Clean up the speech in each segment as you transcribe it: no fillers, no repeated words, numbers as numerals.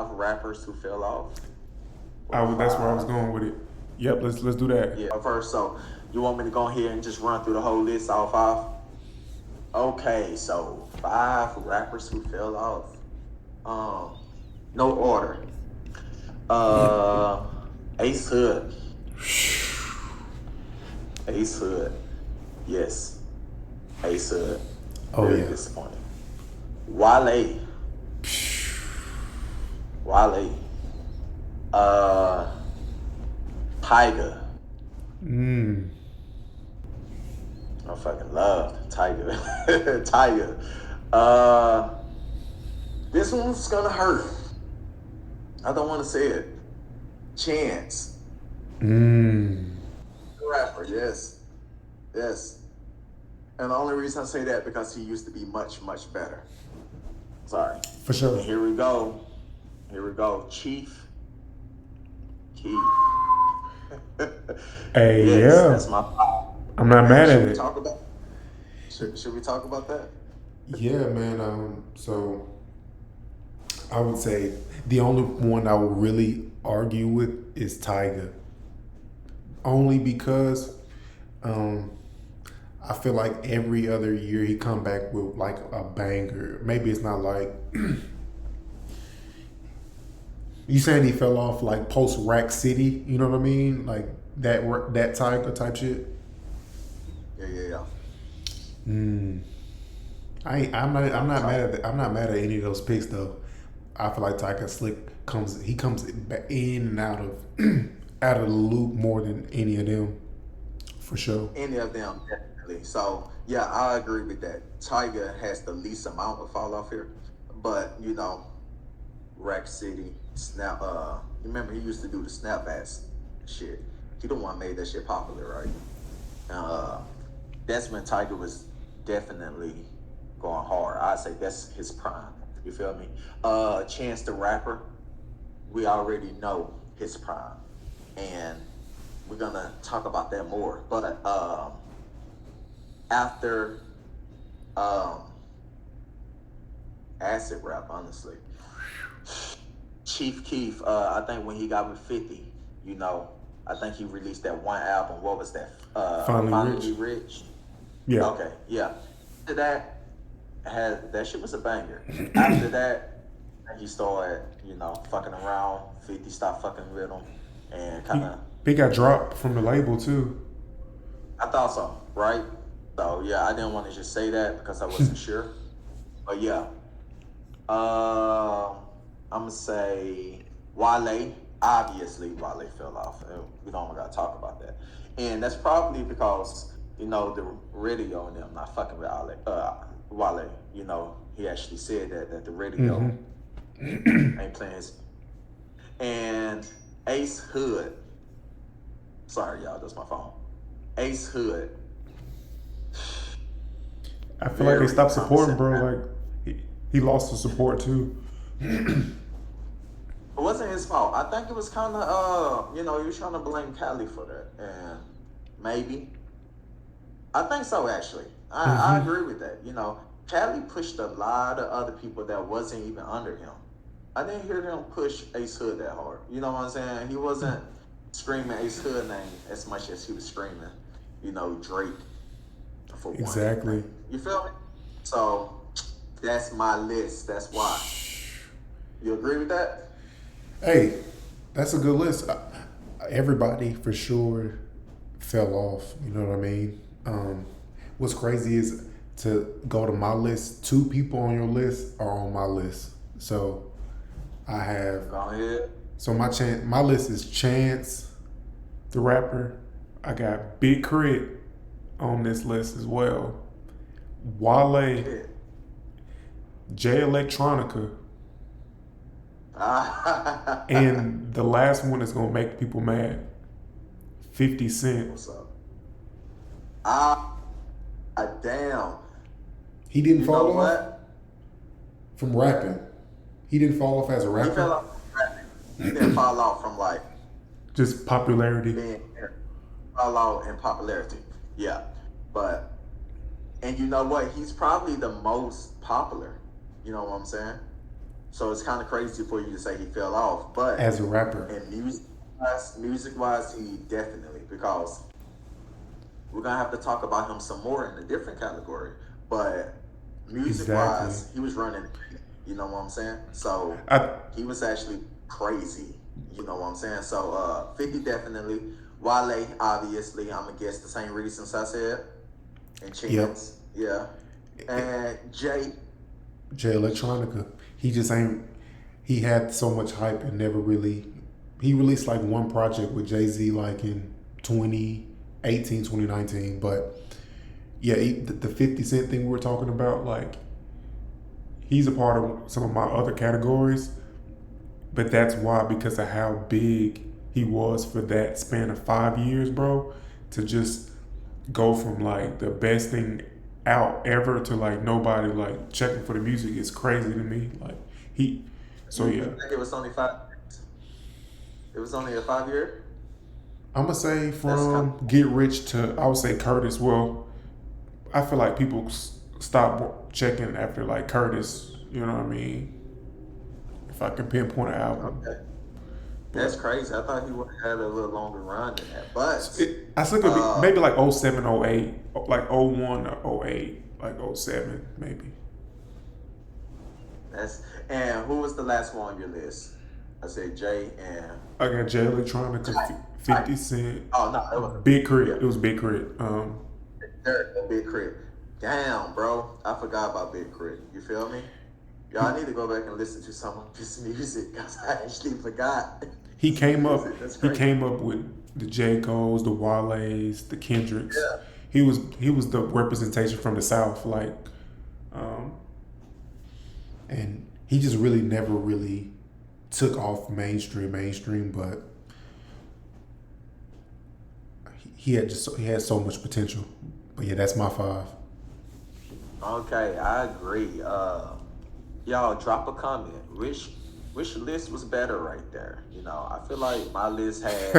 5 rappers who fell off. That's where I was Five. going with it. Yep, let's do that. Yeah, first. So you want me to go ahead and just run through the whole list, all 5? Okay, so 5 rappers who fell off. Um, no order. Uh, Ace Hood. Ace Hood. Yes, Ace Hood. Oh Very yeah. disappointing. Wale. Wale. Uh, Tiger. Mm. I fucking love Tiger. Tiger. Uh, this one's gonna hurt. I don't want to say it. Chance. Mm. Rapper, yes. Yes. And the only reason I say that because he used to be much, much better. Sorry. For sure. And here we go. Here we go. Chief Keef. Hey, Yes, yeah. that's my five. I'm not mad at Should we it. talk about should we talk about that? Yeah, man. So I would say the only one I would really argue with is Tiger. Only because um, I feel like every other year he come back with like a banger. Maybe it's not like you saying he fell off like post Rack City. You know what I mean? Like that Tiger type shit. Yeah. Mm. I'm not mad at I'm not mad at any of those picks though. I feel like Tiger Slick comes back in and out of out of the loop more than any of them for sure. Any of them, definitely. So yeah, I agree with that. Tiger has the least amount of fall off here. But Rack City, Snap remember he used to do the snapbacks shit. He the one made that shit popular, right? Uh that's when Tiger was definitely going hard. I'd say that's his prime. You feel me? Chance the Rapper, we already know his prime. And we're gonna talk about that more. But after um acid rap, honestly. Chief Keef, I think when he got with 50, I think he released that one album. What was that? Finally Finally Rich. Rich. Yeah. Okay, yeah. After that, that shit was a banger. After that, he started, fucking around. 50 stopped fucking with him, and kind He of, he got dropped from the label too. I thought so, right? So yeah, I didn't want to just say that because I wasn't sure, but yeah. Um, I'm gonna say Wale. Obviously, Wale fell off. And we don't gotta talk about that, and that's probably because the radio and them not fucking with Wale. He actually said that the radio Mm-hmm. ain't playing his. And Ace Hood. Sorry, y'all, that's my phone. Ace Hood. I feel like they Very stopped supporting, promising. bro. Like he lost the support too. It wasn't his fault. I think it was kind of, he was trying to blame Cali for that. And maybe. I think so, actually. I Mm-hmm. agree with that. Cali pushed a lot of other people that wasn't even under him. I didn't hear him push Ace Hood that hard. You know what I'm saying? He wasn't screaming Ace Hood name as much as he was screaming, Drake for one. Exactly. You feel me? So that's my list. That's why. You agree with that? Hey, that's a good list. Everybody for sure fell off. You know what I mean? What's crazy is to go to my list. 2 people on your list are on my list. So I have. Go ahead. So my list is Chance, the rapper. I got Big Crit on this list as well. Wale, Yeah. J Electronica, Ah, and the last one is gonna make people mad. 50 Cent. what's up? Ah, damn. He didn't You know fall off what? from rapping. He didn't fall off as a He fell rapper. off from rapping. He didn't fall off from like Just popularity. being fall out in popularity. Yeah, but and you know what? He's probably the most popular. You know what I'm saying? So it's kind of crazy for you to say he fell off, but as a rapper. in music wise, he definitely, because we're gonna have to talk about him some more in a different category. But music Exactly. wise, he was running. You know what I'm saying? So I he was actually crazy. You know what I'm saying? So 50 definitely. Wale, obviously, I'm gonna guess the same reasons I said. And yep. Chance, yeah. And Jay, Jay Electronica. He just ain't. He had so much hype and never really. He released like one project with Jay Z like in 2018, 2019. But yeah, the 50 Cent thing we were talking about, like he's a part of some of my other categories. But that's why, because of how big he was for that span of 5 years, bro, to just go from like the best thing out ever to like nobody like checking for the music is crazy to me. Like he, so you yeah, think it was only five? It was only a 5 year. I'm gonna say That's kind from Get Rich to I would say Curtis. Well, I feel like people stop checking after like Curtis. You know what I mean? If I can pinpoint an of album, okay. That's but crazy. I thought he would have had a little longer run than that. But I think it'd be uh, maybe like oh 07, oh 08, like oh 01 or oh 08, like oh 07 maybe. that's and who was the last one on your list? I said Jay and I got Jay Electronica, Ty. Ty. 50 Cent, Oh no, it was Big Crit. yeah. It was Big Crit. Derek, Big Crit. Damn, bro. I forgot about Big Crit. You feel me? Y'all need to go back and listen to some of his music because I actually forgot He some came up. music. That's He crazy. came up with the J Cole's, the Wale's, the Kendricks. Yeah. He was the representation from the South, like, um, and he just really never really took off mainstream. But he had so much potential. But yeah, that's my five. Okay, I agree. Y'all drop a comment. Which list was better right there? You know, I feel like my list had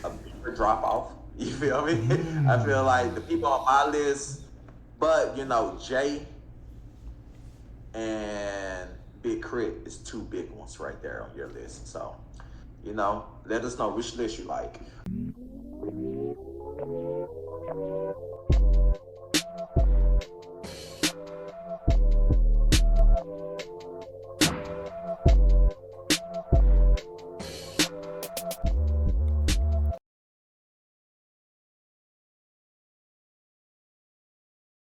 a bigger drop off. You feel me? I feel like the people on my list, but you know, Jay and Big Crit is two big ones right there on your list. So, you know, let us know which list you like.